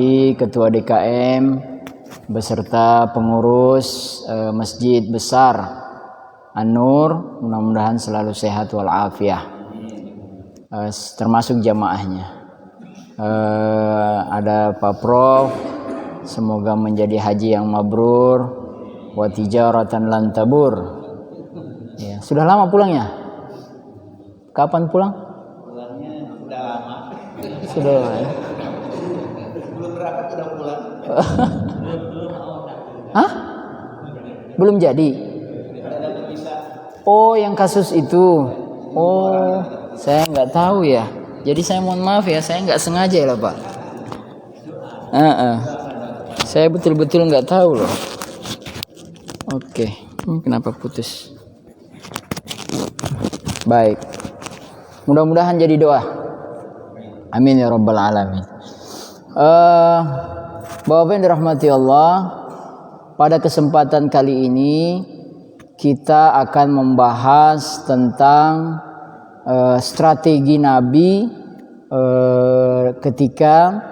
hormati Ketua DKM beserta pengurus Masjid Besar An-Nur, mudah-mudahan selalu sehat walafiat, termasuk jamaahnya. Ada Pak Prof, semoga menjadi haji yang mabrur wa tijaratan lan tabur. Ya, sudah lama pulangnya? Kapan pulang? Pulangnya sudah lama. Sudah lama ya? Belum berangkat sudah pulang. Hah? Belum jadi? Oh, yang kasus itu. Oh, saya nggak tahu ya. Jadi saya mohon maaf ya, saya nggak sengaja ya Pak. Saya betul-betul nggak tahu loh. Oke, kenapa putus? Baik. Mudah-mudahan jadi doa. Amin ya rabbal alamin. Bapak yang dirahmati Allah, pada kesempatan kali ini kita akan membahas tentang strategi Nabi ketika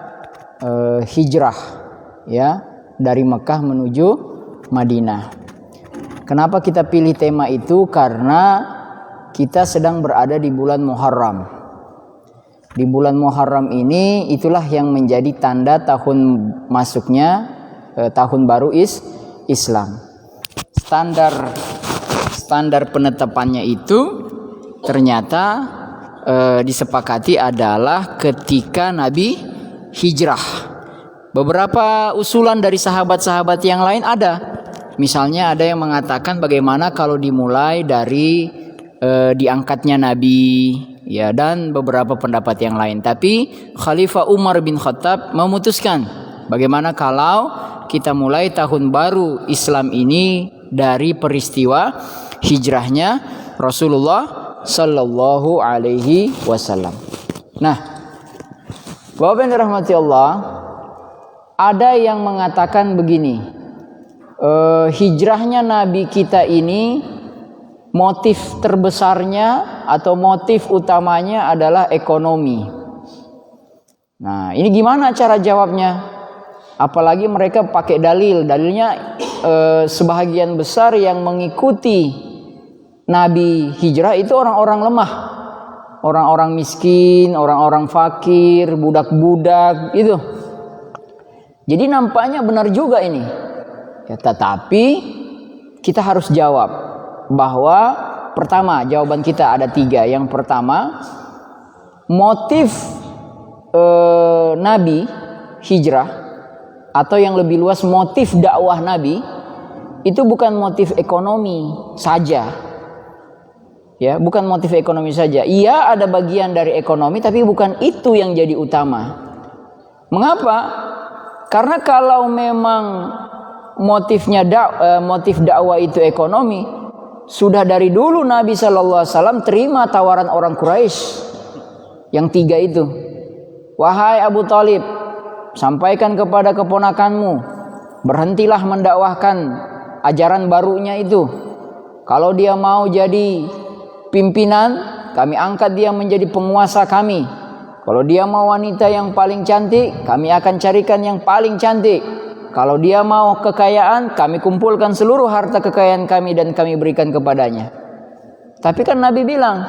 hijrah ya dari Mekah menuju Madinah. Kenapa kita pilih tema itu? Karena kita sedang berada di bulan Muharram. Di bulan Muharram ini itulah yang menjadi tanda tahun masuknya tahun baru Islam. Standar penetapannya itu ternyata disepakati adalah ketika Nabi hijrah. Beberapa usulan dari sahabat-sahabat yang lain ada. Misalnya ada yang mengatakan bagaimana kalau dimulai dari diangkatnya Nabi, ya, dan beberapa pendapat yang lain. Tapi Khalifah Umar bin Khattab memutuskan bagaimana kalau kita mulai tahun baru Islam ini dari peristiwa hijrahnya Rasulullah Sallallahu Alaihi Wasallam. Nah, Bapak yang dirahmati Allah, ada yang mengatakan begini, hijrahnya Nabi kita ini motif terbesarnya atau motif utamanya adalah ekonomi. Nah, ini gimana cara jawabnya? Apalagi mereka pakai dalilnya sebahagian besar yang mengikuti Nabi hijrah itu orang-orang lemah, orang-orang miskin, orang-orang fakir, budak-budak itu. Jadi nampaknya benar juga ini. Ya, tetapi kita harus jawab bahwa pertama, jawaban kita ada 3. Yang pertama, motif Nabi hijrah atau yang lebih luas motif dakwah Nabi itu bukan motif ekonomi saja. Ya, bukan motif ekonomi saja. Iya, ada bagian dari ekonomi, tapi bukan itu yang jadi utama. Mengapa? Karena kalau memang motif dakwah itu ekonomi, sudah dari dulu Nabi Shallallahu Alaihi Wasallam terima tawaran orang Quraisy yang 3 itu. Wahai Abu Thalib, sampaikan kepada keponakanmu, berhentilah mendakwahkan ajaran barunya itu. Kalau dia mau jadi pimpinan, kami angkat dia menjadi penguasa kami. Kalau dia mau wanita yang paling cantik, kami akan carikan yang paling cantik. Kalau dia mau kekayaan, kami kumpulkan seluruh harta kekayaan kami dan kami berikan kepadanya. Tapi kan Nabi bilang,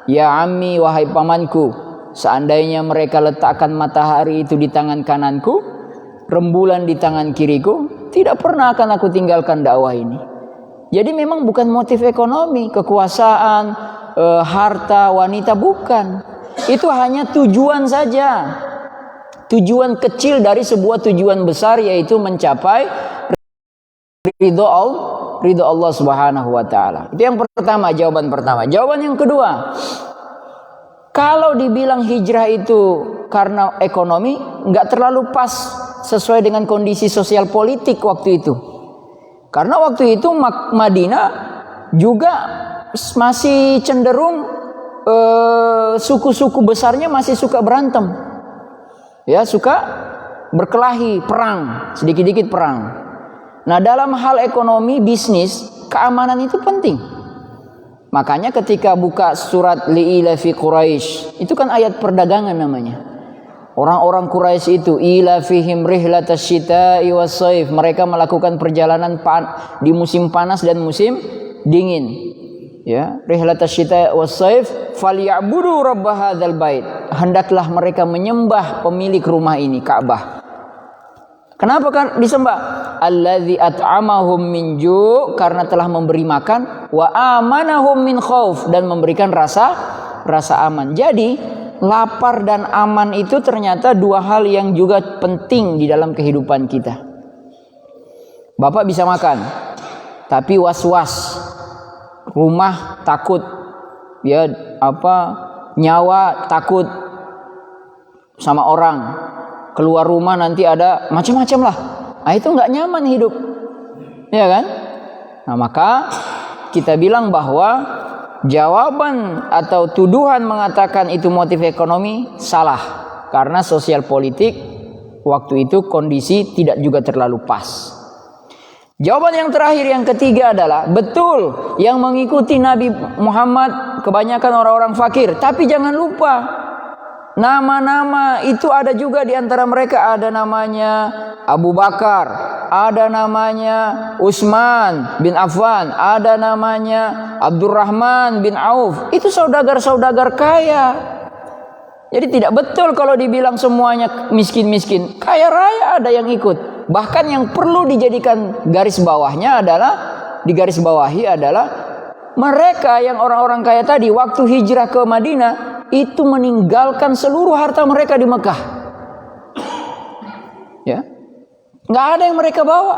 ya ammi, wahai pamanku, seandainya mereka letakkan matahari itu di tangan kananku, rembulan di tangan kiriku, tidak pernah akan aku tinggalkan dakwah ini. Jadi memang bukan motif ekonomi, kekuasaan, harta, wanita, bukan. Itu hanya tujuan saja. Tujuan kecil dari sebuah tujuan besar, yaitu mencapai ridho Allah Subhanahu wa taala. Itu yang pertama, jawaban pertama. Jawaban yang kedua, kalau dibilang hijrah itu karena ekonomi, nggak terlalu pas sesuai dengan kondisi sosial politik waktu itu. Karena waktu itu Madinah juga masih cenderung suku-suku besarnya masih suka berantem. Ya, suka berkelahi, perang, sedikit-sedikit perang. Nah, dalam hal ekonomi, bisnis, keamanan itu penting. Makanya ketika buka surat Li'ila fi Quraisy, itu kan ayat perdagangan namanya. Orang-orang Quraisy itu ila fihim rihlatas syita'i was-shaif. Mereka melakukan perjalanan di musim panas dan musim dingin. Ya, rihlatas syita'i was-shaif falyabudu rabb hadzal bait. Hendaklah mereka menyembah pemilik rumah ini, Ka'bah. Kenapa kan disembah? Allazi at'amahum min ju', karena telah memberi makan, wa amanahum min khauf, dan memberikan rasa aman. Jadi lapar dan aman itu ternyata dua hal yang juga penting di dalam kehidupan kita. Bapak bisa makan, tapi was-was, rumah takut, ya nyawa takut sama orang, keluar rumah nanti ada macam-macam lah. Nah, itu nggak nyaman hidup, ya kan? Nah, maka kita bilang bahwa jawaban atau tuduhan mengatakan itu motif ekonomi salah, karena sosial politik waktu itu kondisi tidak juga terlalu pas. Jawaban yang terakhir, yang ketiga adalah betul yang mengikuti Nabi Muhammad kebanyakan orang-orang fakir, tapi jangan lupa nama-nama itu ada juga di antara mereka. Ada namanya Abu Bakar, ada namanya Utsman bin Affan, ada namanya Abdurrahman bin Auf. Itu saudagar-saudagar kaya. Jadi tidak betul kalau dibilang semuanya miskin-miskin. Kaya raya ada yang ikut. Bahkan yang perlu dijadikan garis bawahnya adalah, digarisbawahi adalah mereka yang orang-orang kaya tadi waktu hijrah ke Madinah itu meninggalkan seluruh harta mereka di Mekah. Ya, nggak ada yang mereka bawa,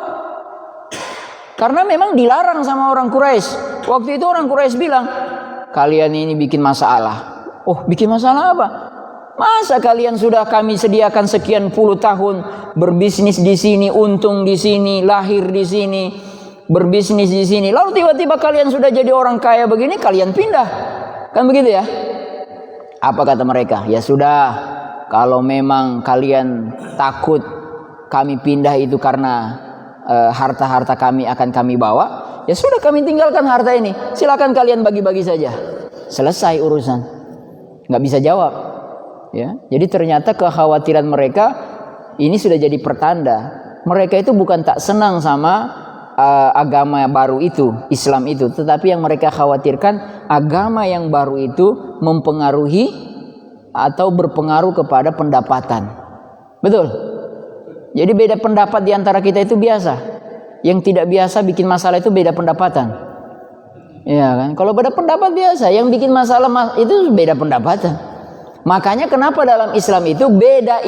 karena memang dilarang sama orang Quraisy. Waktu itu orang Quraisy bilang, kalian ini bikin masalah. Oh, bikin masalah apa? Masa kalian sudah kami sediakan sekian puluh tahun berbisnis di sini, untung di sini, lahir di sini, berbisnis di sini, lalu tiba-tiba kalian sudah jadi orang kaya begini, kalian pindah, kan begitu ya? Apa kata mereka? Ya sudah, kalau memang kalian takut kami pindah itu karena harta-harta kami akan kami bawa, ya sudah, kami tinggalkan harta ini. Silakan kalian bagi-bagi saja. Selesai urusan. Nggak bisa jawab. Ya, jadi ternyata kekhawatiran mereka ini sudah jadi pertanda mereka itu bukan tak senang sama agama baru itu, Islam itu, tetapi yang mereka khawatirkan agama yang baru itu mempengaruhi atau berpengaruh kepada pendapatan. Betul? Jadi beda pendapat di antara kita itu biasa. Yang tidak biasa bikin masalah itu beda pendapatan. Ya kan? Kalau beda pendapat biasa, yang bikin masalah itu beda pendapatan. Makanya kenapa dalam Islam itu beda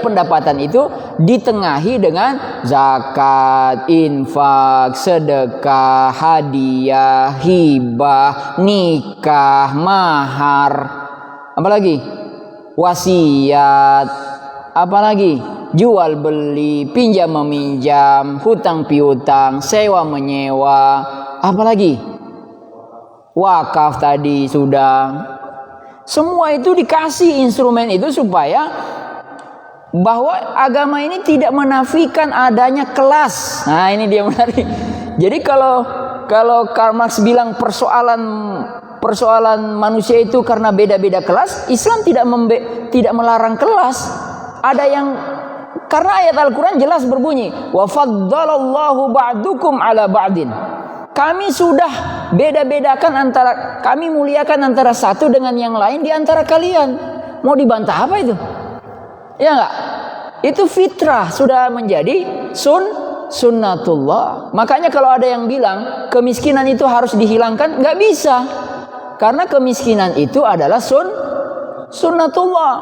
pendapatan itu ditengahi dengan zakat, infak, sedekah, hadiah, hibah, nikah, mahar, apalagi wasiat, apalagi jual beli, pinjam meminjam, hutang piutang, sewa menyewa, apalagi wakaf tadi sudah. Semua itu dikasih instrumen itu supaya bahwa agama ini tidak menafikan adanya kelas. Nah, ini dia menarik. Jadi kalau Karl Marx bilang persoalan manusia itu karena beda-beda kelas, Islam tidak melarang kelas. Ada yang karena ayat Al-Qur'an jelas berbunyi, wa faddalallahu ba'dukum ala ba'din. Kami sudah beda-bedakan kami muliakan antara satu dengan yang lain di antara kalian. Mau dibantah apa itu? Ya enggak? Itu fitrah, sudah menjadi sunnatullah. Makanya kalau ada yang bilang kemiskinan itu harus dihilangkan, enggak bisa. Karena kemiskinan itu adalah sunnatullah.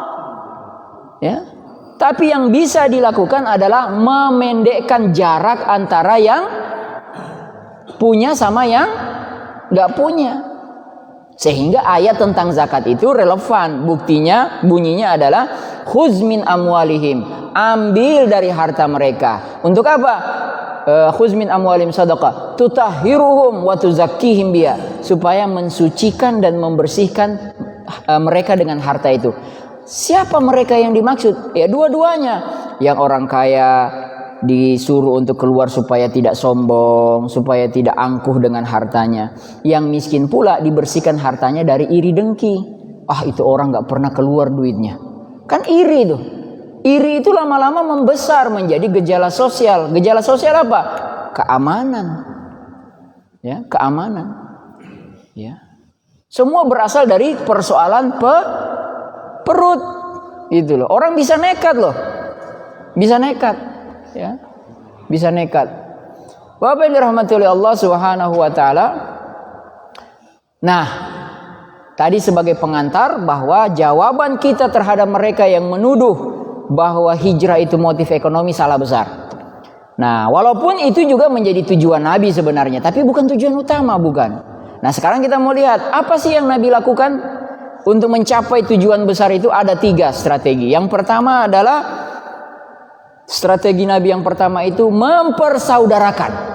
Ya. Tapi yang bisa dilakukan adalah memendekkan jarak antara yang punya sama yang nggak punya, sehingga ayat tentang zakat itu relevan. Bunyinya adalah khuz min amwalihim, ambil dari harta mereka. Untuk apa? Khuz min amwalihim sadaqah tutahhiruhum wa tuzakkihim biha, supaya mensucikan dan membersihkan mereka dengan harta itu. Siapa mereka yang dimaksud? Ya dua-duanya. Yang orang kaya disuruh untuk keluar supaya tidak sombong, supaya tidak angkuh dengan hartanya. Yang miskin pula dibersihkan hartanya dari iri dengki. Ah, itu orang gak pernah keluar duitnya. Kan iri itu. Iri itu lama-lama membesar menjadi gejala sosial. Gejala sosial apa? Keamanan. Ya, keamanan. Ya. Semua berasal dari persoalan perut. Itu loh. Orang bisa nekat loh. Bisa nekat, ya. Bisa nekat. Bapak yang dirahmati oleh Allah Subhanahu wa taala. Nah, tadi sebagai pengantar bahwa jawaban kita terhadap mereka yang menuduh bahwa hijrah itu motif ekonomi salah besar. Nah, walaupun itu juga menjadi tujuan Nabi sebenarnya, tapi bukan tujuan utama, bukan. Nah, sekarang kita mau lihat apa sih yang Nabi lakukan untuk mencapai tujuan besar itu. Ada 3 strategi. Yang pertama adalah strategi Nabi yang pertama itu mempersaudarakan.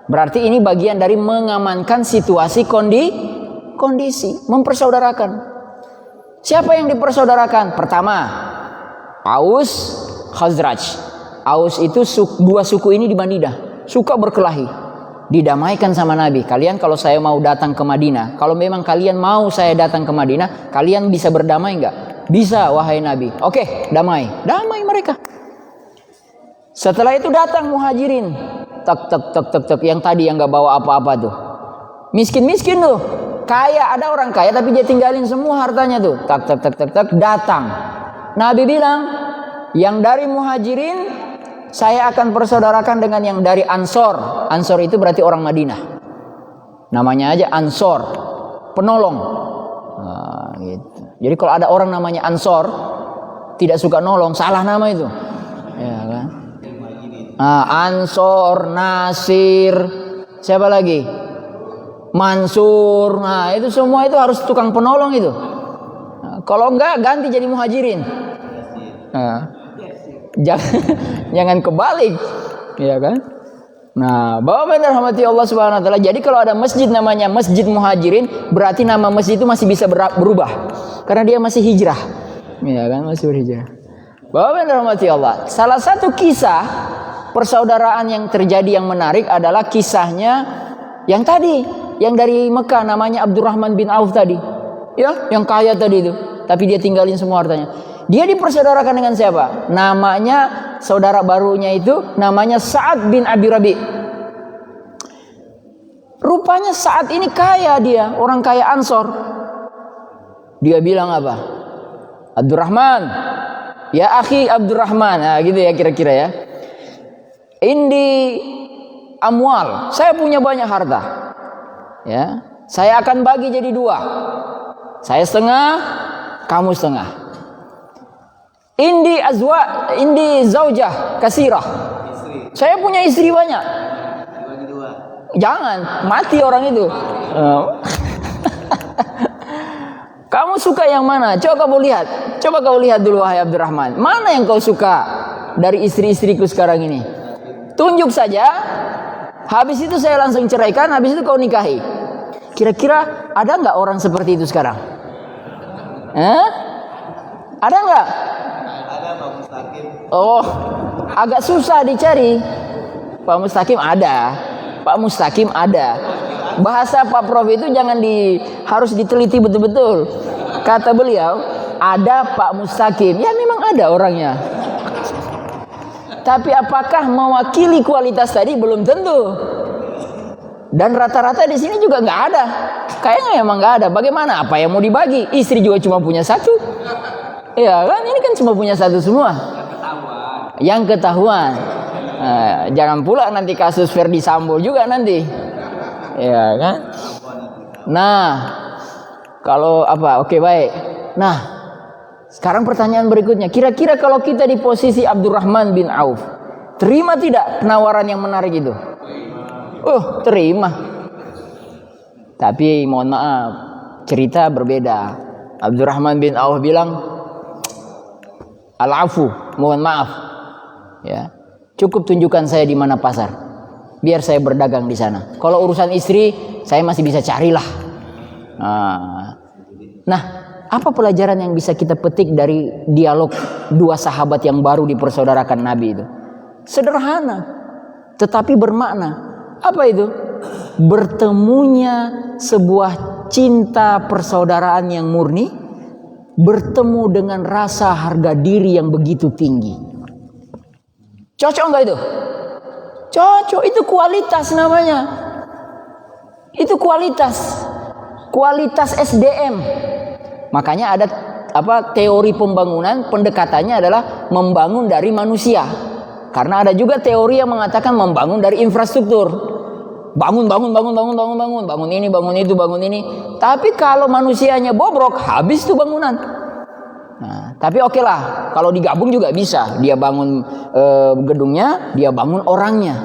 Berarti ini bagian dari mengamankan situasi kondisi, mempersaudarakan. Siapa yang dipersaudarakan? Pertama, Aus, Khazraj. Aus itu dua suku ini di Madinah, suka berkelahi. Didamaikan sama Nabi. Kalian kalau saya mau datang ke Madinah, kalau memang kalian mau saya datang ke Madinah, kalian bisa berdamai enggak? Bisa, wahai Nabi. Oke, damai mereka. Setelah itu datang Muhajirin. Tek, yang tadi yang nggak bawa apa-apa tuh, miskin tuh, kaya, ada orang kaya tapi dia tinggalin semua hartanya tuh, tek, datang. Nabi bilang, yang dari Muhajirin saya akan persaudarakan dengan yang dari Ansor. Ansor itu berarti orang Madinah, namanya aja Ansor, penolong. Nah, gitu. Jadi kalau ada orang namanya Ansor tidak suka nolong, salah nama itu, ya kan? Ansor, Nasir, siapa lagi? Mansur. Nah, itu semua itu harus tukang penolong itu. Nah, kalau enggak ganti jadi Muhajirin. Nah, jangan kebalik, ya kan? Nah, Bapak dan rahmati Allah Subhanahu wa taala. Jadi kalau ada masjid namanya Masjid Muhajirin, berarti nama masjid itu masih bisa berubah karena dia masih hijrah. Ya kan, masih berhijrah. Bapak dan rahmati Allah. Salah satu kisah persaudaraan yang terjadi yang menarik adalah kisahnya yang tadi, yang dari Mekah namanya Abdurrahman bin Auf tadi. Ya, yang kaya tadi itu, tapi dia tinggalin semua hartanya. Dia dipersaudarakan dengan siapa? Namanya saudara barunya itu namanya Sa'ad bin Abi Rabi. Rupanya Sa'ad ini kaya dia, orang kaya Ansor. Dia bilang apa? Abdurrahman, ya akhi Abdurrahman. Nah, gitu ya kira-kira ya. Indi amwal, saya punya banyak harta. Ya, saya akan bagi jadi 2. Saya setengah, kamu setengah. Indi zaujah kasirah. Saya punya istri banyak. Bagi 2. Jangan, mati orang itu. Kamu suka yang mana? Coba kau lihat dulu wahai Abdurrahman. Mana yang kau suka dari istri-istriku sekarang ini? Tunjuk saja. Habis itu saya langsung ceraikan. Habis itu kau nikahi. Kira-kira ada nggak orang seperti itu sekarang? Ada nggak? Ada Pak Mustaqim. Oh, agak susah dicari. Pak Mustaqim ada. Bahasa Pak Prof itu harus diteliti betul-betul. Kata beliau, ada Pak Mustaqim. Ya memang ada orangnya. Tapi apakah mewakili kualitas tadi? Belum tentu. Dan rata-rata di sini juga nggak ada. Kayaknya emang nggak ada. Bagaimana? Apa yang mau dibagi? Istri juga cuma punya 1. Ya kan? Ini kan cuma punya 1 semua. Yang ketahuan. Jangan pula nanti kasus Ferdi Sambo juga nanti. Ya kan? Nah, kalau apa? Oke, baik. Nah, sekarang pertanyaan berikutnya, kira-kira kalau kita di posisi Abdurrahman bin Auf, terima tidak penawaran yang menarik itu? Terima. Tapi mohon maaf, cerita berbeda. Abdurrahman bin Auf bilang, al-afu, mohon maaf. Ya, cukup tunjukkan saya di mana pasar, biar saya berdagang di sana. Kalau urusan istri, saya masih bisa carilah. Nah, apa pelajaran yang bisa kita petik dari dialog 2 sahabat yang baru dipersaudarakan Nabi itu? Sederhana, tetapi bermakna. Apa itu? Bertemunya sebuah cinta persaudaraan yang murni bertemu dengan rasa harga diri yang begitu tinggi. Cocok nggak itu? Cocok, itu kualitas namanya. Itu kualitas SDM. Makanya ada teori pembangunan, pendekatannya adalah membangun dari manusia. Karena ada juga teori yang mengatakan membangun dari infrastruktur. Bangun ini, bangun itu, bangun ini. Tapi kalau manusianya bobrok, habis tuh bangunan. Nah, tapi oke lah, kalau digabung juga bisa. Dia bangun gedungnya, dia bangun orangnya.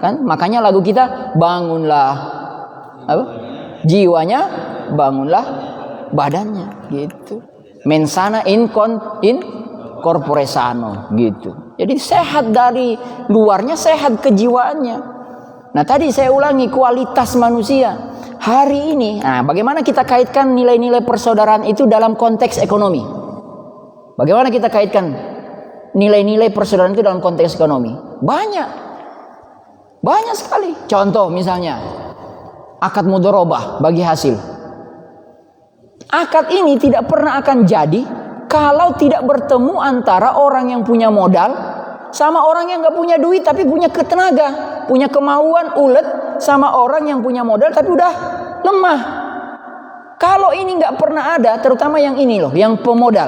Kan? Makanya lagu kita, bangunlah jiwanya, bangunlah badannya, gitu. Mensana in corpore sano, gitu. Jadi sehat dari luarnya, sehat kejiwaannya. Nah, tadi saya ulangi, kualitas manusia hari ini. Nah, bagaimana kita kaitkan nilai-nilai persaudaraan itu dalam konteks ekonomi? Bagaimana kita kaitkan nilai-nilai persaudaraan itu dalam konteks ekonomi? Banyak sekali. Contoh misalnya akad mudharabah bagi hasil. Akad ini tidak pernah akan jadi kalau tidak bertemu antara orang yang punya modal sama orang yang gak punya duit tapi punya tenaga, punya kemauan ulet, sama orang yang punya modal tapi udah lemah. Kalau ini gak pernah ada, terutama yang ini loh, yang pemodal.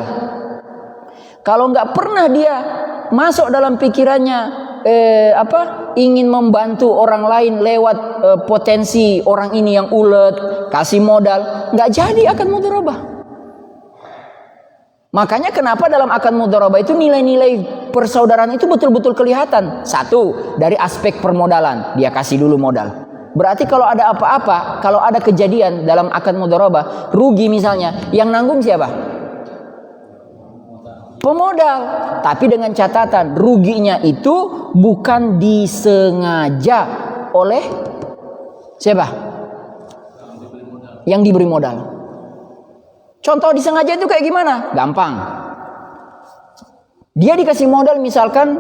Kalau gak pernah dia masuk dalam pikirannya ingin membantu orang lain lewat potensi orang ini yang ulet, kasih modal, nggak jadi akad mudharabah. Makanya kenapa dalam akad mudharabah itu nilai-nilai persaudaraan itu betul-betul kelihatan. Satu, dari aspek permodalan, dia kasih dulu modal. Berarti kalau ada apa-apa, kalau ada kejadian dalam akad mudharabah, rugi misalnya, yang nanggung siapa? Pemodal. Tapi dengan catatan, ruginya itu bukan disengaja oleh siapa? Yang diberi modal. Contoh disengaja itu kayak gimana? Gampang. Dia dikasih modal misalkan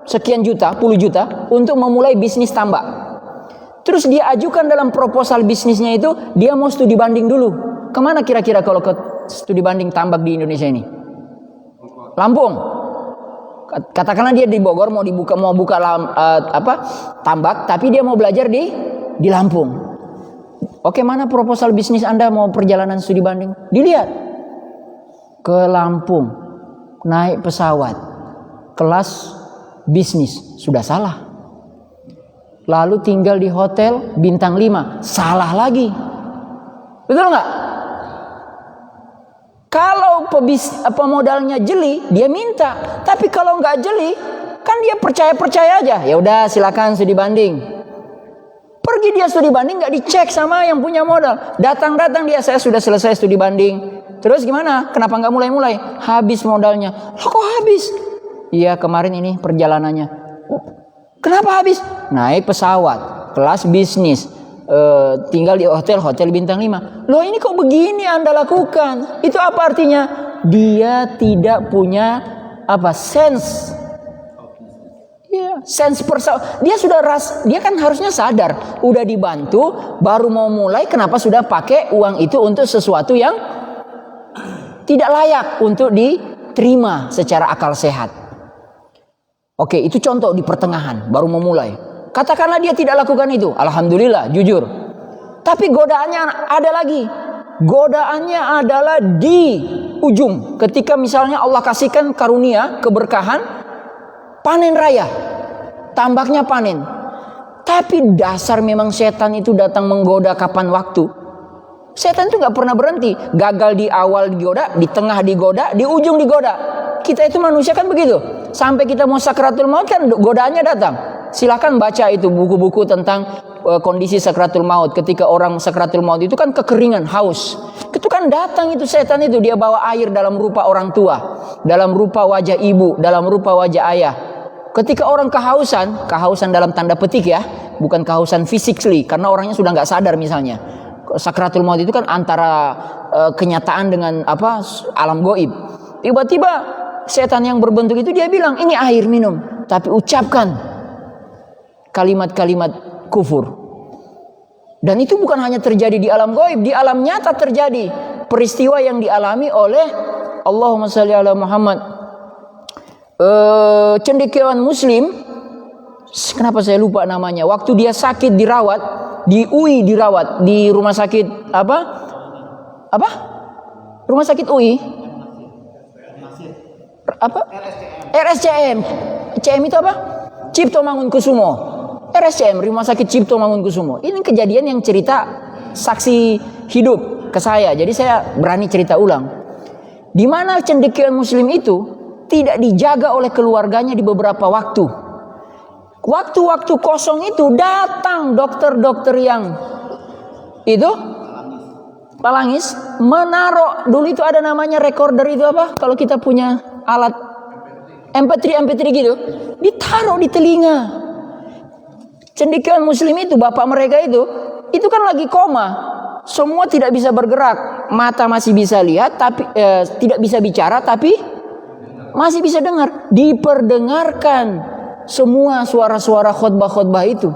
sekian juta, puluh juta untuk memulai bisnis tambak. Terus dia ajukan dalam proposal bisnisnya itu, dia mau studi banding dulu. Kemana kira-kira kalau ke studi banding tambak di Indonesia ini? Lampung. Katakanlah dia di Bogor mau buka tambak, tapi dia mau belajar di Lampung. Oke, mana proposal bisnis Anda mau perjalanan studi banding? Dilihat. Ke Lampung, naik pesawat, kelas bisnis, sudah salah. Lalu tinggal di hotel bintang 5, salah lagi. Betul nggak? Kalau pemodalnya jeli, dia minta. Tapi kalau nggak jeli, kan dia percaya aja. Ya udah, silakan studi banding. Pergi dia studi banding, nggak dicek sama yang punya modal. Datang dia, saya sudah selesai studi banding. Terus gimana? Kenapa nggak mulai? Habis modalnya. Loh, kok habis? Iya, kemarin ini perjalanannya. Kenapa habis? Naik pesawat, kelas bisnis. Tinggal di hotel bintang 5. Loh, ini kok begini Anda lakukan? Itu apa artinya? Dia tidak punya sense. Ya, sense dia kan harusnya sadar, udah dibantu, baru mau mulai, kenapa sudah pakai uang itu untuk sesuatu yang tidak layak untuk diterima secara akal sehat. Oke, itu contoh di pertengahan, baru mau mulai. Katakanlah dia tidak lakukan itu, alhamdulillah, jujur. Tapi godaannya ada lagi. Godaannya adalah di ujung. Ketika misalnya Allah kasihkan karunia, keberkahan, panen raya, tambaknya panen. Tapi dasar memang setan itu datang menggoda kapan waktu. Setan itu nggak pernah berhenti. Gagal di awal digoda, di tengah digoda, di ujung digoda. Kita itu manusia kan begitu. Sampai kita mau sakratul maut kan godaannya datang. Silakan baca itu buku-buku tentang kondisi sakratul maut. Ketika orang sakratul maut itu kan kekeringan, haus. Itu kan datang itu setan itu, dia bawa air dalam rupa orang tua, dalam rupa wajah ibu, dalam rupa wajah ayah. Ketika orang kehausan dalam tanda petik ya, bukan kehausan physically, karena orangnya sudah nggak sadar misalnya. Sakratul maut itu kan antara kenyataan dengan alam goib. Tiba-tiba setan yang berbentuk itu dia bilang, ini air minum, tapi ucapkan kalimat-kalimat kufur. Dan itu bukan hanya terjadi di alam gaib, di alam nyata terjadi. Peristiwa yang dialami oleh Allahumma shalli ala Muhammad. Cendekiawan muslim, kenapa saya lupa namanya, waktu dia sakit dirawat di UI, dirawat di rumah sakit apa rumah sakit UI apa RSCM. CM itu apa? Cipto Mangunkusumo. RSCM, rumah sakit Cipto Mangunkusumo. Ini kejadian yang cerita saksi hidup ke saya, jadi saya berani cerita ulang. Di mana cendekiawan muslim itu tidak dijaga oleh keluarganya di beberapa waktu. Waktu-waktu kosong itu datang dokter-dokter yang itu palangis menaruh, dulu itu ada namanya recorder itu apa? Kalau kita punya alat MP3 gitu, ditaruh di telinga. Cendekiawan muslim itu, bapak mereka itu kan lagi koma. Semua tidak bisa bergerak, mata masih bisa lihat tapi tidak bisa bicara tapi masih bisa dengar. Diperdengarkan semua suara-suara khotbah-khotbah itu.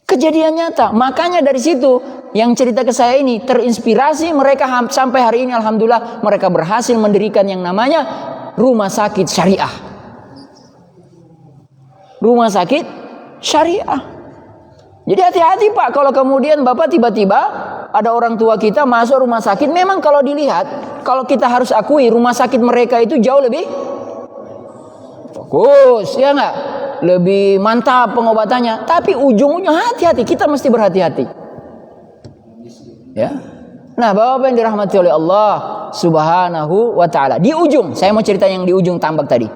Kejadian nyata. Makanya dari situ yang cerita ke saya ini terinspirasi, mereka sampai hari ini alhamdulillah mereka berhasil mendirikan yang namanya rumah sakit syariah. Rumah sakit syariah. Jadi hati-hati Pak, kalau kemudian Bapak tiba-tiba ada orang tua kita masuk rumah sakit, memang kalau dilihat, kalau kita harus akui rumah sakit mereka itu jauh lebih fokus, ya enggak? Lebih mantap pengobatannya. Tapi ujung-ujungnya hati-hati, kita mesti berhati-hati. Ya. Nah, Bapak yang dirahmati oleh Allah Subhanahu wa taala. Di ujung, saya mau cerita yang di ujung tambak tadi.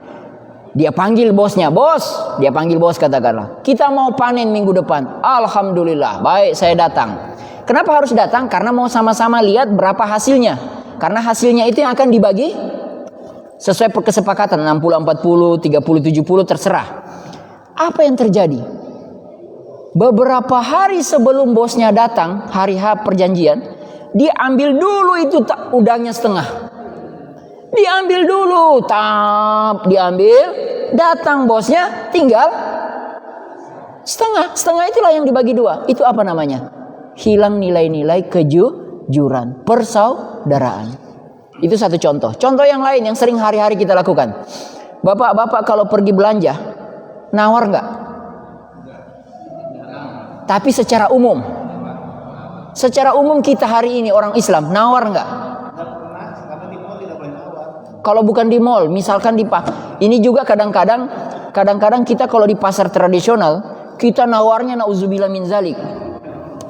Dia panggil bosnya, bos. Dia panggil bos, katakanlah, kita mau panen minggu depan. Alhamdulillah, baik, saya datang. Kenapa harus datang? Karena mau sama-sama lihat berapa hasilnya. Karena hasilnya itu yang akan dibagi sesuai kesepakatan 60-40, 30-70 terserah. Apa yang terjadi? Beberapa hari sebelum bosnya datang, hari H perjanjian, dia ambil dulu itu udangnya setengah. Diambil dulu, diambil, datang bosnya tinggal setengah. Setengah itulah yang dibagi dua. Itu apa namanya? Hilang nilai-nilai kejujuran, persaudaraan. Itu satu contoh. Contoh yang lain yang sering hari-hari kita lakukan. Bapak-bapak kalau pergi belanja, nawar nggak? Tapi secara umum. Secara umum kita hari ini orang Islam, nawar nggak? Kalau bukan di mall, misalkan ini juga kadang-kadang kita kalau di pasar tradisional, kita nawarnya nauzubillah min zalik.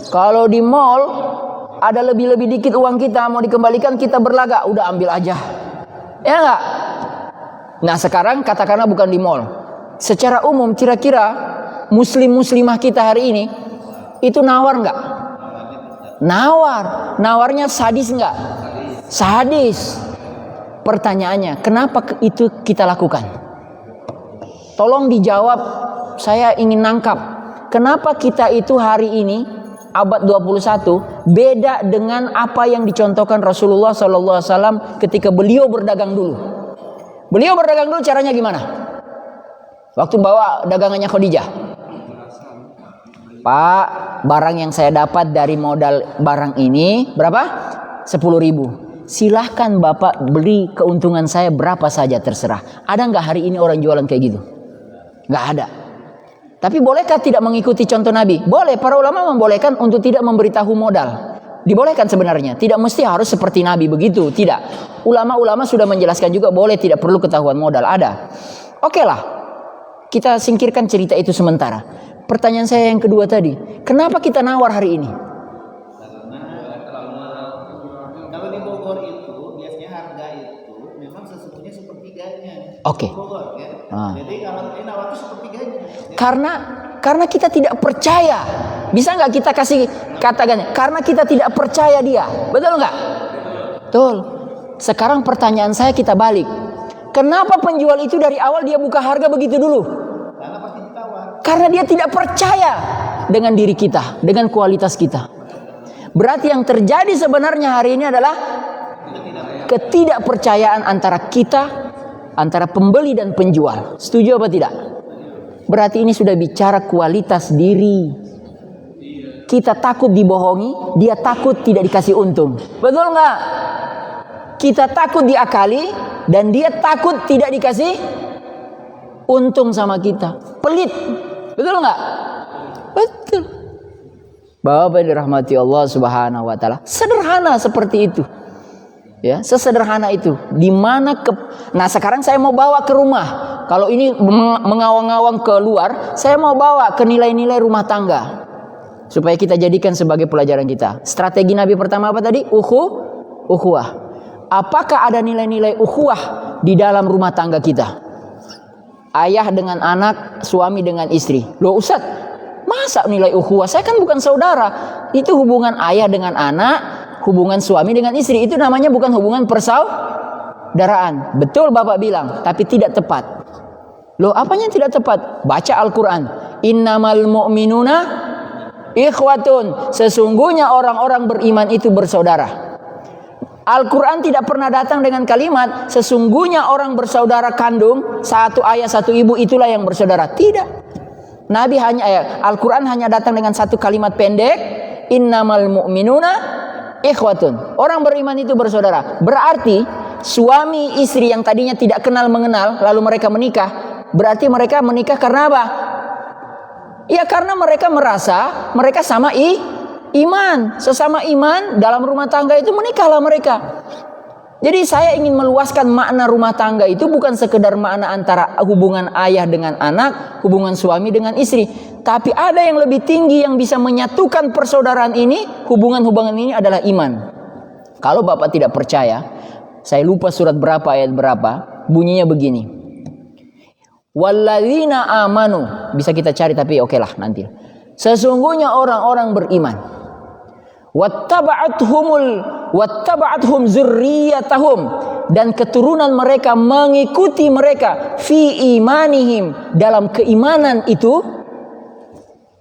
Kalau di mall ada lebih-lebih dikit uang kita mau dikembalikan, kita berlagak, udah ambil aja. Ya enggak? Nah, sekarang katakanlah bukan di mall. Secara umum kira-kira muslim-muslimah kita hari ini itu nawar enggak? Nawar. Nawarnya sadis enggak? Sadis. Pertanyaannya, kenapa itu kita lakukan? Tolong dijawab, saya ingin nangkap. Kenapa kita itu hari ini abad 21 beda dengan apa yang dicontohkan Rasulullah SAW ketika beliau berdagang dulu? Beliau berdagang dulu caranya gimana? Waktu bawa dagangannya Khadijah. Pak, barang yang saya dapat dari modal barang ini berapa? 10.000. Silahkan Bapak beli keuntungan saya berapa saja terserah. Ada nggak hari ini orang jualan kayak gitu? Nggak ada. Tapi bolehkah tidak mengikuti contoh Nabi? Boleh. Para ulama membolehkan untuk tidak memberitahu modal. Dibolehkan sebenarnya. Tidak mesti harus seperti Nabi begitu. Tidak. Ulama-ulama sudah menjelaskan juga boleh, tidak perlu ketahuan modal. Ada. Oke lah. Kita singkirkan cerita itu sementara. Pertanyaan saya yang kedua tadi. Kenapa kita nawar hari ini? Kalau di Bogor itu biasanya harga itu memang sesungguhnya sepertiganya. Oke. Bogor, ya. Jadi kalau ini nawar itu sepertiganya. Karena kita tidak percaya. Bisa nggak kita kasih katakannya? Karena kita tidak percaya dia. Betul nggak? Betul. Sekarang pertanyaan saya kita balik. Kenapa penjual itu dari awal dia buka harga begitu dulu? Karena pasti ditawar. Karena dia tidak percaya dengan diri kita, dengan kualitas kita. Berarti yang terjadi sebenarnya hari ini adalah ketidakpercayaan antara kita, antara pembeli dan penjual. Setuju apa tidak? Berarti ini sudah bicara kualitas diri. Kita takut dibohongi, dia takut tidak dikasih untung. Betul nggak? kita takut diakali, dan dia takut tidak dikasih untung sama kita. Pelit, betul nggak? Betul. Bapak yang dirahmati Allah Subhanahu wa taala, sederhana seperti itu. Ya, sesederhana itu. Nah, sekarang saya mau bawa ke rumah. Kalau ini mengawang-awang ke luar, saya mau bawa ke nilai-nilai rumah tangga supaya kita jadikan sebagai pelajaran kita. Strategi Nabi pertama apa tadi? Ukhuwah. Apakah ada nilai-nilai ukhuwah di dalam rumah tangga kita? Ayah dengan anak, suami dengan istri. Loh Ustaz, masa nilai ukhuwah? Saya kan bukan saudara. Itu hubungan ayah dengan anak, hubungan suami dengan istri. Itu namanya bukan hubungan persaudaraan. Betul Bapak bilang, tapi tidak tepat. Loh, apanya tidak tepat? Baca Al-Quran. Innamal mu'minuna ikhwatun. Sesungguhnya orang-orang beriman itu bersaudara. Al-Quran tidak pernah datang dengan kalimat sesungguhnya orang bersaudara kandung, satu ayah satu ibu itulah yang bersaudara. Tidak. Nabi Al-Quran hanya datang dengan satu kalimat pendek, innamal mu'minuna ikhwatun. Orang beriman itu bersaudara. Berarti suami istri yang tadinya tidak kenal mengenal lalu mereka menikah, berarti mereka menikah karena apa? Ya karena mereka merasa mereka sama iman, sesama iman dalam rumah tangga itu menikahlah mereka. Jadi saya ingin meluaskan makna rumah tangga itu bukan sekedar makna antara hubungan ayah dengan anak, hubungan suami dengan istri, tapi ada yang lebih tinggi yang bisa menyatukan persaudaraan ini. Hubungan-hubungan ini adalah iman. Kalau Bapak tidak percaya, saya lupa surat berapa, ayat berapa, bunyinya begini. Walladzina amanu, bisa kita cari tapi oke lah nanti. Sesungguhnya orang-orang beriman. Wattaba'athum zurriyatahum, dan keturunan mereka mengikuti mereka fi imanihim, dalam keimanan itu,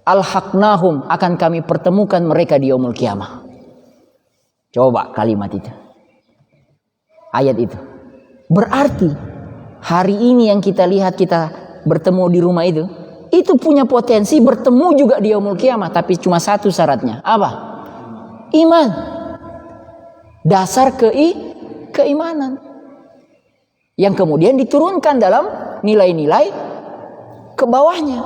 alhaqnahum, akan kami pertemukan mereka di yaumul qiyamah. Coba kalimat itu, ayat itu. Berarti hari ini yang kita lihat kita bertemu di rumah itu punya potensi bertemu juga di yaumul qiyamah, tapi cuma satu syaratnya. Apa? Iman. Dasar keimanan yang kemudian diturunkan dalam nilai-nilai ke bawahnya.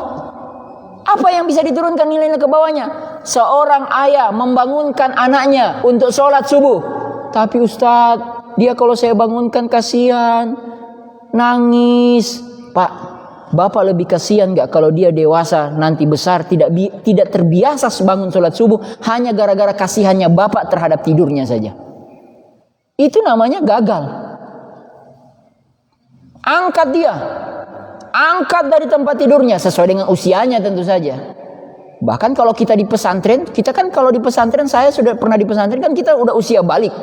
Apa yang bisa diturunkan nilai-nilai ke bawahnya? Seorang ayah membangunkan anaknya untuk sholat subuh, tapi Ustadz, dia kalau saya bangunkan kasihan, nangis. Pak, Bapak lebih kasihan gak kalau dia dewasa nanti besar tidak terbiasa bangun sholat subuh hanya gara-gara kasihannya Bapak terhadap tidurnya saja? Itu namanya gagal. Angkat dia, angkat dari tempat tidurnya sesuai dengan usianya tentu saja. Bahkan kalau kita di pesantren, saya sudah pernah di pesantren kan, kita udah usia balik.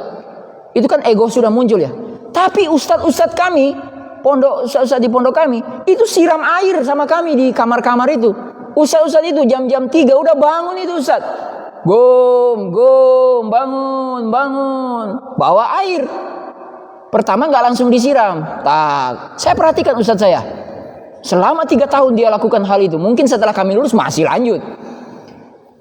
Itu kan ego sudah muncul ya. Tapi ustadz kami, ustadz di pondok kami itu siram air sama kami di kamar-kamar itu. Ustadz itu jam-jam 3 udah bangun itu ustadz. Gom, bangun. Bawa air. Pertama nggak langsung disiram. Tak, saya perhatikan ustadz saya. Selama 3 tahun dia lakukan hal itu. Mungkin setelah kami lulus masih lanjut.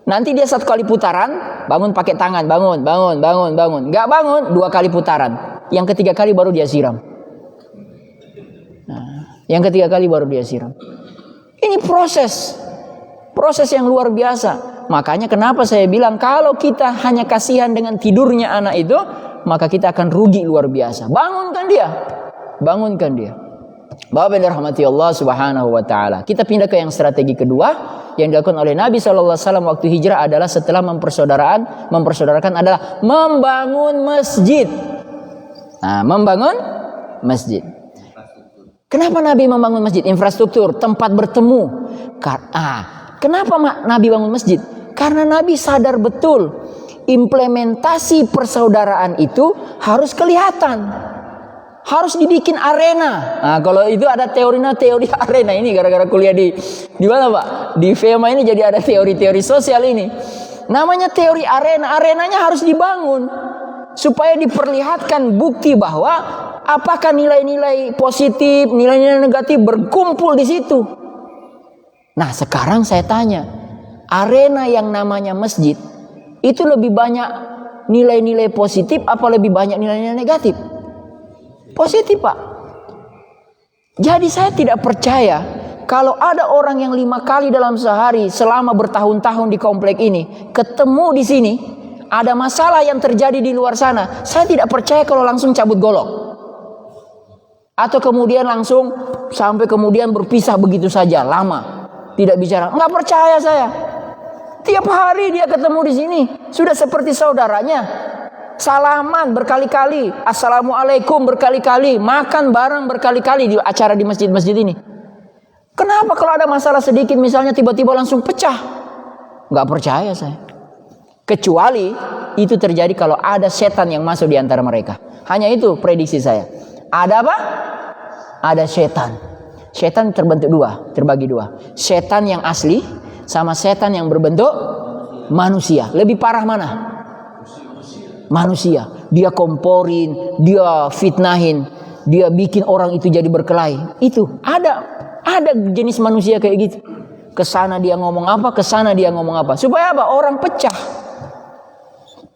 Nanti dia 1 kali putaran, bangun pakai tangan, bangun. Nggak bangun, 2 kali putaran. Yang ketiga kali baru dia siram. Yang ketiga kali baru dia siram. Ini proses yang luar biasa. Makanya kenapa saya bilang kalau kita hanya kasihan dengan tidurnya anak itu, maka kita akan rugi luar biasa. Bangunkan dia. Bapak yang dirahmati Allah Subhanahu wa taala. Kita pindah ke yang strategi kedua yang dilakukan oleh Nabi SAW waktu hijrah adalah setelah mempersaudarakan adalah membangun masjid. Nah, membangun masjid. Kenapa Nabi membangun masjid? Infrastruktur, tempat bertemu. Kenapa Nabi bangun masjid? Karena Nabi sadar betul implementasi persaudaraan itu harus kelihatan. Harus dibikin arena. Nah, kalau itu ada teori arena ini gara-gara kuliah di mana Pak? Di FEMA ini jadi ada teori sosial ini. Namanya teori arena. Arenanya harus dibangun supaya diperlihatkan bukti bahwa apakah nilai-nilai positif, nilai-nilai negatif berkumpul di situ. Nah, sekarang saya tanya, arena yang namanya masjid itu lebih banyak nilai-nilai positif apa lebih banyak nilai-nilai negatif? Positif, Pak. Jadi saya tidak percaya kalau ada orang yang 5 kali dalam sehari selama bertahun-tahun di komplek ini ketemu di sini, ada masalah yang terjadi di luar sana, saya tidak percaya kalau langsung cabut golok atau kemudian langsung sampai kemudian berpisah begitu saja lama tidak bicara. Nggak percaya saya. Tiap hari dia ketemu di sini sudah seperti saudaranya, salaman berkali-kali, assalamualaikum berkali-kali, makan bareng berkali-kali di acara di masjid-masjid ini. Kenapa kalau ada masalah sedikit misalnya tiba-tiba langsung pecah? Nggak percaya saya. Kecuali itu terjadi kalau ada setan yang masuk di antara mereka. Hanya itu prediksi saya. Ada apa? Ada setan. Setan terbagi dua. Setan yang asli sama setan yang berbentuk manusia. Lebih parah mana? Manusia. Dia komporin, dia fitnahin, dia bikin orang itu jadi berkelahi. Itu ada jenis manusia kayak gitu. Kesana dia ngomong apa, kesana dia ngomong apa. Supaya apa? Orang pecah.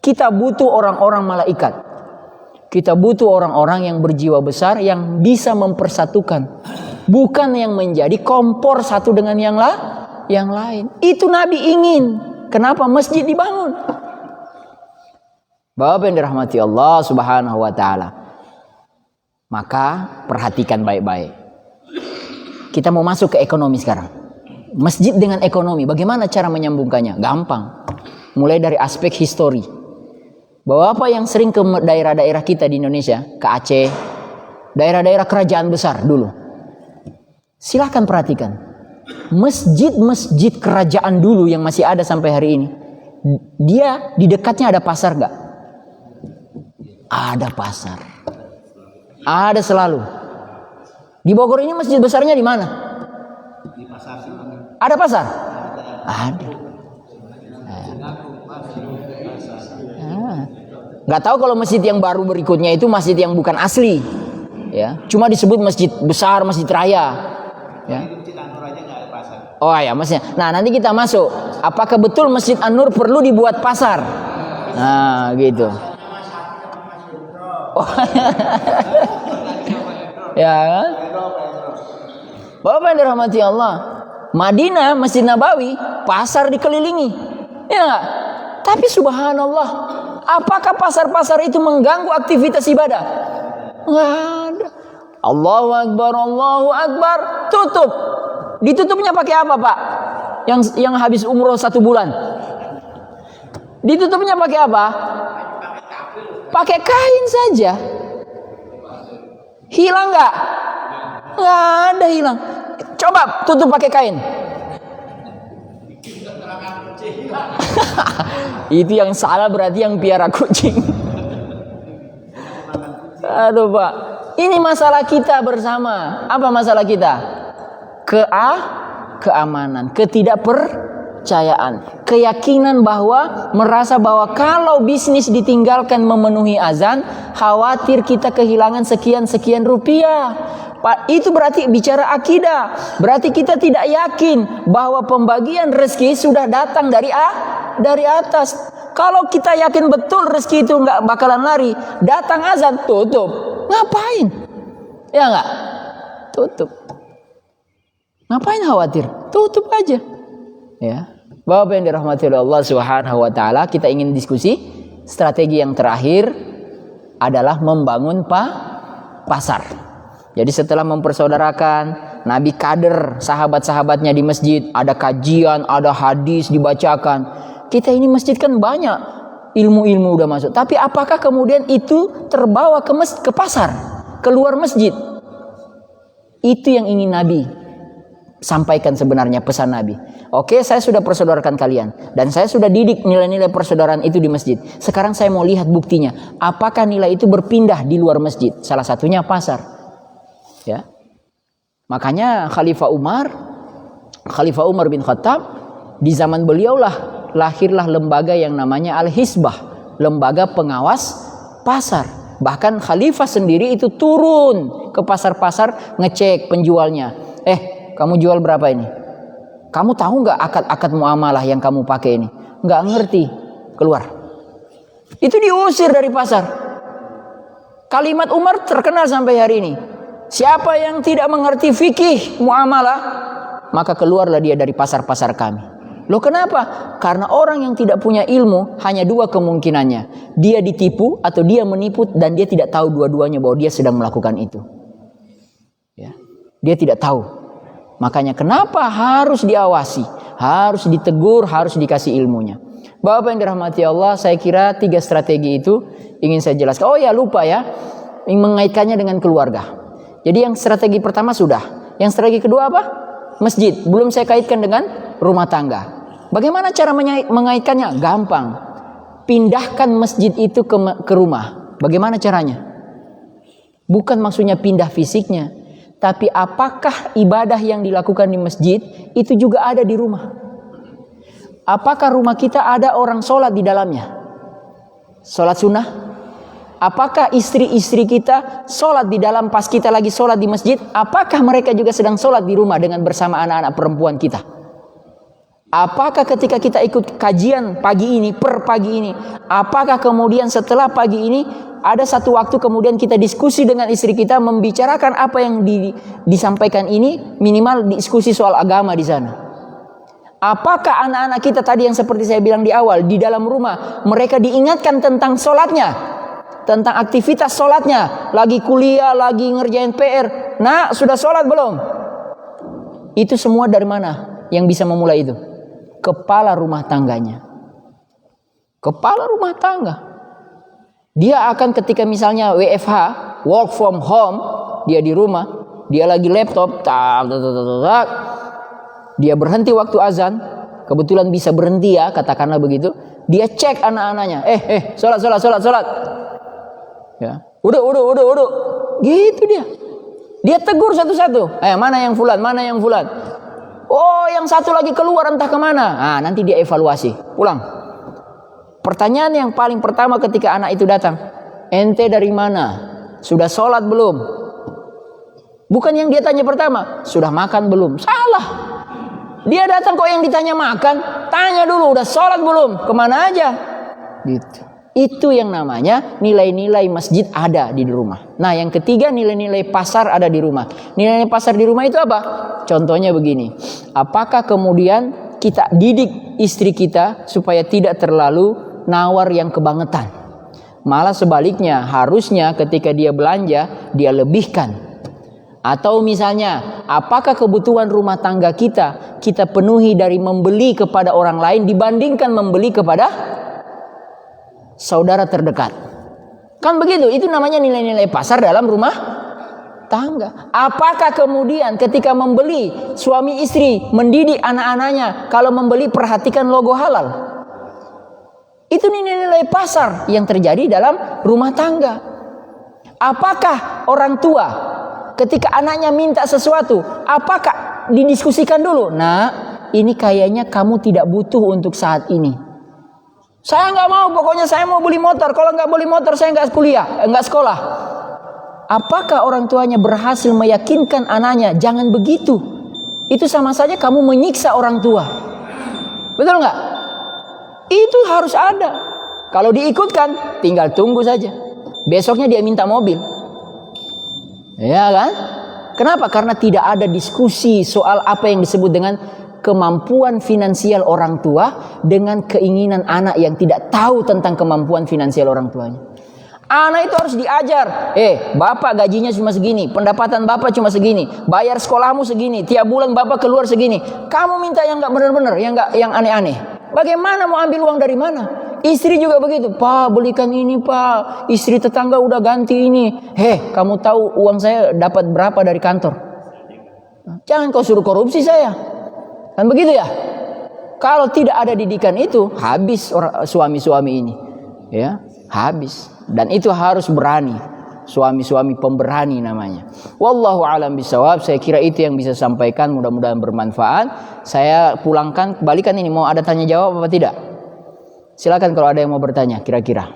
Kita butuh orang-orang malaikat. Kita butuh orang-orang yang berjiwa besar, yang bisa mempersatukan, bukan yang menjadi kompor satu dengan yang lain. Itu Nabi ingin. Kenapa masjid dibangun? Bapak yang dirahmati Allah Subhanahu wa taala. Maka perhatikan baik-baik. Kita mau masuk ke ekonomi sekarang. Masjid dengan ekonomi, bagaimana cara menyambungkannya? Gampang. Mulai dari aspek histori. Bapak yang sering ke daerah-daerah kita di Indonesia, ke Aceh, daerah-daerah kerajaan besar dulu, silahkan perhatikan. Masjid-masjid kerajaan dulu yang masih ada sampai hari ini, dia di dekatnya ada pasar gak? Ada pasar. Ada selalu. Di Bogor ini masjid besarnya di mana? Di pasar. Ada pasar? Ada. Nggak tahu kalau masjid yang baru berikutnya itu masjid yang bukan asli, ya. Cuma disebut masjid besar, masjid raya, ya. Masjid An-Nur aja nggak ada pasar. Oh ya, maksudnya. Nah nanti kita masuk. Apakah betul Masjid An-Nur perlu dibuat pasar? Nah gitu. Oh. Ya kan? Bapak yang dirahmati Allah, Madinah, Masjid Nabawi, pasar dikelilingi, ya nggak? Tapi subhanallah, apakah pasar-pasar itu mengganggu aktivitas ibadah? Nggak ada. Allahu Akbar, tutup. Ditutupnya pakai apa, Pak? Yang habis umroh 1 bulan. Ditutupnya pakai apa? Pakai kain saja. Hilang nggak? Nggak ada hilang. Coba tutup pakai kain. Itu yang salah berarti yang piara kucing. Aduh Pak, ini masalah kita bersama. Apa masalah kita? Keamanan, ketidakpercayaan, keyakinan bahwa merasa bahwa kalau bisnis ditinggalkan memenuhi azan, khawatir kita kehilangan sekian rupiah. Itu berarti bicara akidah. Berarti kita tidak yakin bahwa pembagian rezeki sudah datang dari atas. Kalau kita yakin betul rezeki itu nggak bakalan lari, datang azan tutup. Ngapain? Ya nggak? Tutup. Ngapain khawatir? Tutup aja. Ya. Bapak yang dirahmati oleh Allah Subhanahu wa taala, kita ingin diskusi strategi yang terakhir adalah membangun pasar. Jadi setelah mempersaudarakan, Nabi kader sahabat-sahabatnya di masjid, ada kajian, ada hadis dibacakan. Kita ini masjid kan banyak ilmu-ilmu udah masuk. Tapi apakah kemudian itu terbawa ke pasar, keluar masjid? Itu yang ingin Nabi sampaikan sebenarnya, pesan Nabi. Oke, saya sudah persaudarakan kalian dan saya sudah didik nilai-nilai persaudaraan itu di masjid. Sekarang saya mau lihat buktinya. Apakah nilai itu berpindah di luar masjid? Salah satunya pasar. Ya. Makanya Khalifah Umar bin Khattab, di zaman beliaulah lahirlah lembaga yang namanya Al-Hisbah, lembaga pengawas pasar. Bahkan khalifah sendiri itu turun ke pasar-pasar ngecek penjualnya. Kamu jual berapa ini? Kamu tahu nggak akad muamalah yang kamu pakai ini? Nggak ngerti, keluar. Itu diusir dari pasar. Kalimat Umar terkenal sampai hari ini. Siapa yang tidak mengerti fikih muamalah, maka keluarlah dia dari pasar-pasar kami. Loh kenapa? Karena orang yang tidak punya ilmu hanya dua kemungkinannya. Dia ditipu atau dia menipu, dan dia tidak tahu dua-duanya bahwa dia sedang melakukan itu. Ya. Dia tidak tahu. Makanya kenapa harus diawasi, harus ditegur, harus dikasih ilmunya. Bapak yang dirahmati Allah, saya kira 3 strategi itu ingin saya jelaskan. Oh ya, lupa ya, mengaitkannya dengan keluarga. Jadi yang strategi pertama sudah. Yang strategi kedua apa? Masjid. Belum saya kaitkan dengan rumah tangga. Bagaimana cara mengaitkannya? Gampang. Pindahkan masjid itu ke rumah. Bagaimana caranya? Bukan maksudnya pindah fisiknya, tapi apakah ibadah yang dilakukan di masjid itu juga ada di rumah? Apakah rumah kita ada orang sholat di dalamnya? Sholat sunnah? Apakah istri-istri kita sholat di dalam pas kita lagi sholat di masjid? Apakah mereka juga sedang sholat di rumah dengan bersama anak-anak perempuan kita? Apakah ketika kita ikut kajian pagi ini, per pagi ini, apakah kemudian setelah pagi ini ada satu waktu kemudian kita diskusi dengan istri kita, membicarakan apa yang disampaikan ini, minimal diskusi soal agama di sana? Apakah anak-anak kita tadi yang seperti saya bilang di awal, di dalam rumah mereka diingatkan tentang sholatnya, tentang aktivitas sholatnya, lagi kuliah, lagi ngerjain PR, nah sudah sholat belum? Itu semua dari mana yang bisa memulai itu? Kepala rumah tangganya. Kepala rumah tangga. Dia akan ketika misalnya WFH, work from home, dia di rumah, dia lagi laptop, dia berhenti waktu azan, kebetulan bisa berhenti ya, katakanlah begitu. Dia cek anak-anaknya, sholat. Ya, udah. Gitu dia. Dia tegur satu-satu. Mana yang fulan? Oh, yang satu lagi keluar entah kemana. Nanti dia evaluasi. Pulang. Pertanyaan yang paling pertama ketika anak itu datang, ente dari mana? Sudah sholat belum? Bukan yang dia tanya pertama, sudah makan belum? Salah. Dia datang kok yang ditanya makan, tanya dulu udah sholat belum? Kemana aja? Gitu. Itu yang namanya nilai-nilai masjid ada di rumah. Nah, yang ketiga, nilai-nilai pasar ada di rumah. Nilai-nilai pasar di rumah itu apa? Contohnya begini. Apakah kemudian kita didik istri kita supaya tidak terlalu nawar yang kebangetan? Malah sebaliknya, harusnya ketika dia belanja, dia lebihkan. Atau misalnya, apakah kebutuhan rumah tangga kita penuhi dari membeli kepada orang lain dibandingkan membeli kepada saudara terdekat? Kan begitu, itu namanya nilai-nilai pasar dalam rumah tangga. Apakah kemudian ketika membeli, suami istri mendidik anak-anaknya, kalau membeli perhatikan logo halal? Itu nilai-nilai pasar yang terjadi dalam rumah tangga. Apakah orang tua ketika anaknya minta sesuatu, apakah didiskusikan dulu? Nah, ini kayaknya kamu tidak butuh untuk saat ini. Saya nggak mau, pokoknya saya mau beli motor. Kalau nggak beli motor, saya nggak nggak sekolah. Apakah orang tuanya berhasil meyakinkan anaknya jangan begitu? Itu sama saja kamu menyiksa orang tua. Betul nggak? Itu harus ada. Kalau diikutkan, tinggal tunggu saja. Besoknya dia minta mobil. Ya kan? Kenapa? Karena tidak ada diskusi soal apa yang disebut dengan kemampuan finansial orang tua dengan keinginan anak yang tidak tahu tentang kemampuan finansial orang tuanya. Anak itu harus diajar. Bapak gajinya cuma segini, pendapatan bapak cuma segini, bayar sekolahmu segini, tiap bulan bapak keluar segini. Kamu minta yang nggak benar-benar, yang aneh-aneh. Bagaimana mau ambil uang dari mana? Istri juga begitu. Pak, belikan ini pak. Istri tetangga udah ganti ini. Kamu tahu uang saya dapat berapa dari kantor? Jangan kau suruh korupsi saya. Kan begitu ya? Kalau tidak ada didikan itu, habis suami-suami ini. Ya, habis. Dan itu harus berani. Suami-suami pemberani namanya. Wallahu a'lam bishawab. Saya kira itu yang bisa sampaikan, mudah-mudahan bermanfaat. Saya pulangkan, balikan ini. Mau ada tanya jawab apa tidak? Silakan kalau ada yang mau bertanya kira-kira.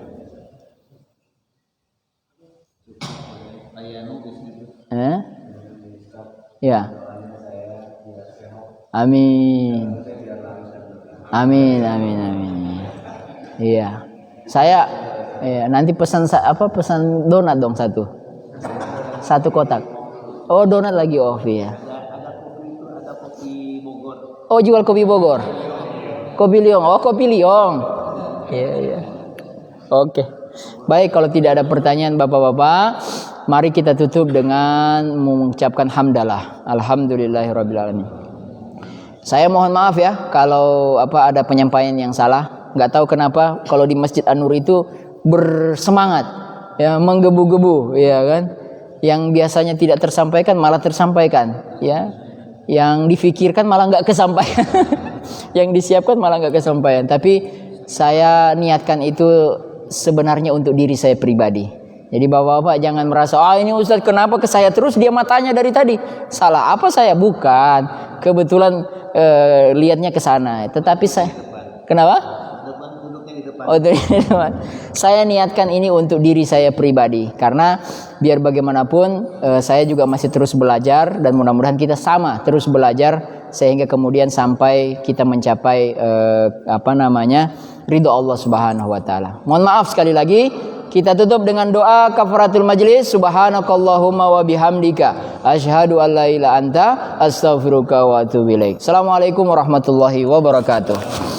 Ya. Amin. Iya. Saya Iya, nanti pesan pesan donat dong satu. Satu kotak. Oh, donat lagi off ya. Ada kopi Bogor. Oh, jual kopi Bogor. Kopi Liong. Oh, kopi Liong. Iya, iya. Oke. Baik, kalau tidak ada pertanyaan Bapak-bapak, mari kita tutup dengan mengucapkan hamdalah. Alhamdulillahirabbil alamin. Saya mohon maaf ya kalau ada penyampaian yang salah. Nggak tahu kenapa kalau di Masjid An-Nur itu bersemangat, ya, menggebu-gebu, ya kan? Yang biasanya tidak tersampaikan malah tersampaikan, ya. Yang difikirkan malah nggak kesampaian, yang disiapkan malah nggak kesampaian. Tapi saya niatkan itu sebenarnya untuk diri saya pribadi. Jadi bapak-bapak jangan merasa, ini Ustadz kenapa ke saya terus, dia matanya dari tadi. Salah apa saya? Bukan. Kebetulan lihatnya ke sana. Tetapi saya, kenapa? Oh, teman. Saya niatkan ini untuk diri saya pribadi karena biar bagaimanapun saya juga masih terus belajar dan mudah-mudahan kita sama terus belajar sehingga kemudian sampai kita mencapai ridho Allah Subhanahu wa taala. Mohon maaf sekali lagi, kita tutup dengan doa kafaratul majlis. Subhanakallahumma wa bihamdika asyhadu an la ilaha anta astaghfiruka wa atubu ilaik. Assalamualaikum warahmatullahi wabarakatuh.